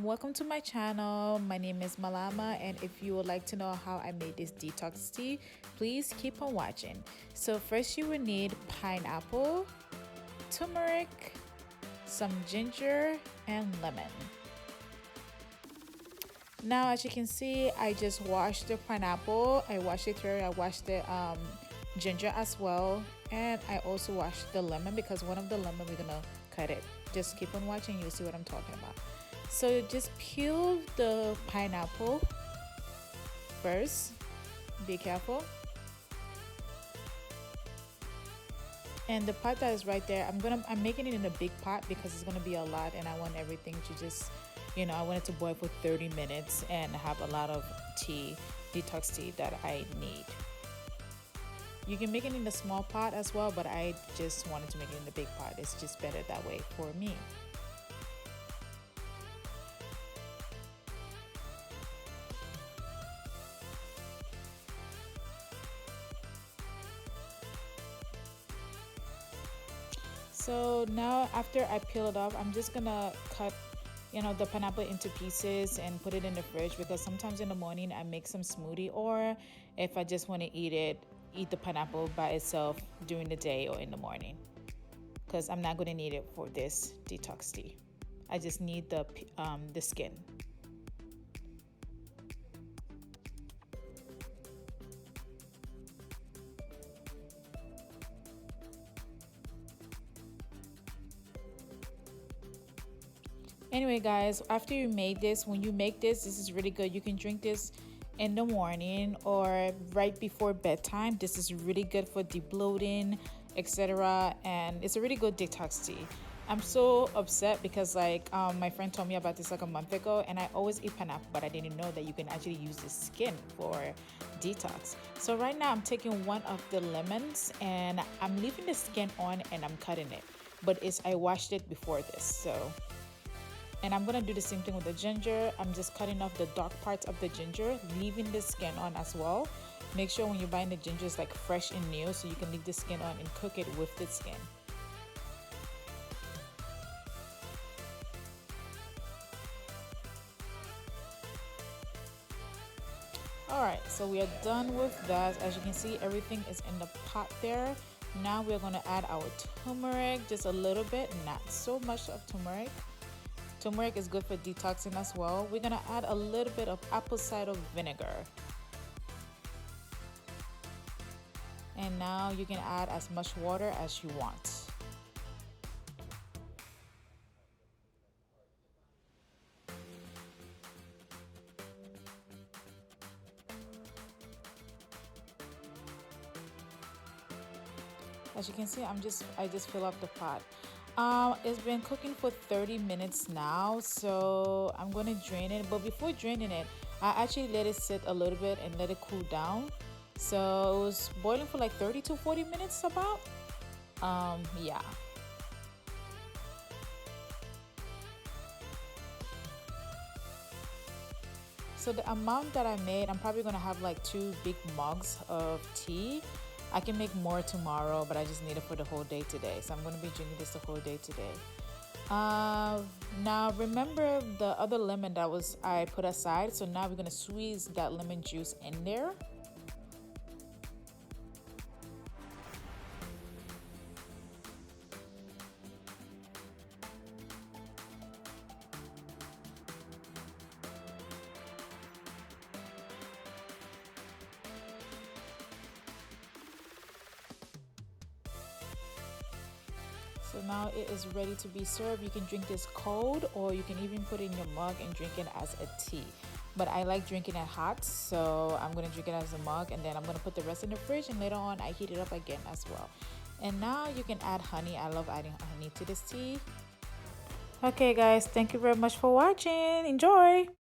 welcome to my channel. My name is Malama, and if you would like to know how I made this detox tea, please keep on watching. So first you will need pineapple, turmeric, some ginger, and lemon. Now as you can see, I just washed the pineapple, I washed it through, I washed the ginger as well, and I also washed the lemon because one of the lemon we're gonna cut it. Just keep on watching, you'll see what I'm talking about. So just peel the pineapple first, be careful. And the pot that is right there, I'm making it in a big pot because it's gonna be a lot, and I want everything to just, I want it to boil for 30 minutes and have a lot of tea, detox tea that I need. You can make it in a small pot as well, but I just wanted to make it in a big pot. It's just better that way for me. So now after I peel it off, I'm just gonna cut the pineapple into pieces and put it in the fridge, because sometimes in the morning I make some smoothie, or if I just want to eat the pineapple by itself during the day or in the morning, because I'm not going to need it for this detox tea. I just need the skin. Anyway guys, after you made this, when you make this is really good. You can drink this in the morning or right before bedtime. This is really good for debloating, etc., and it's a really good detox tea. I'm so upset because my friend told me about this like a month ago, and I always eat pineapple, but I didn't know that you can actually use the skin for detox. So right now I'm taking one of the lemons and I'm leaving the skin on and I'm cutting it, but I washed it before this. And I'm gonna do the same thing with the ginger. I'm just cutting off the dark parts of the ginger, leaving the skin on as well. Make sure when you're buying the ginger, it's like fresh and new, so you can leave the skin on and cook it with the skin. Alright, so we are done with that. As you can see, everything is in the pot there. Now we're gonna add our turmeric, just a little bit, not so much of turmeric. Turmeric is good for detoxing as well. We're gonna add a little bit of apple cider vinegar. And now you can add as much water as you want. As you can see, I just fill up the pot. It's been cooking for 30 minutes now, so I'm going to drain it. But before draining it, I actually let it sit a little bit and let it cool down. So it was boiling for like 30 to 40 minutes about. Yeah. So the amount that I made, I'm probably going to have like 2 big mugs of tea. I can make more tomorrow, but I just need it for the whole day today. So I'm going to be drinking this the whole day today. Now remember the other lemon that I put aside. So now we're going to squeeze that lemon juice in there. So now it is ready to be served. You can drink this cold, or you can even put it in your mug and drink it as a tea. But I like drinking it hot, so I'm gonna drink it as a mug, and then I'm gonna put the rest in the fridge, and later on I heat it up again as well. And now you can add honey. I love adding honey to this tea. Okay guys, thank you very much for watching. Enjoy!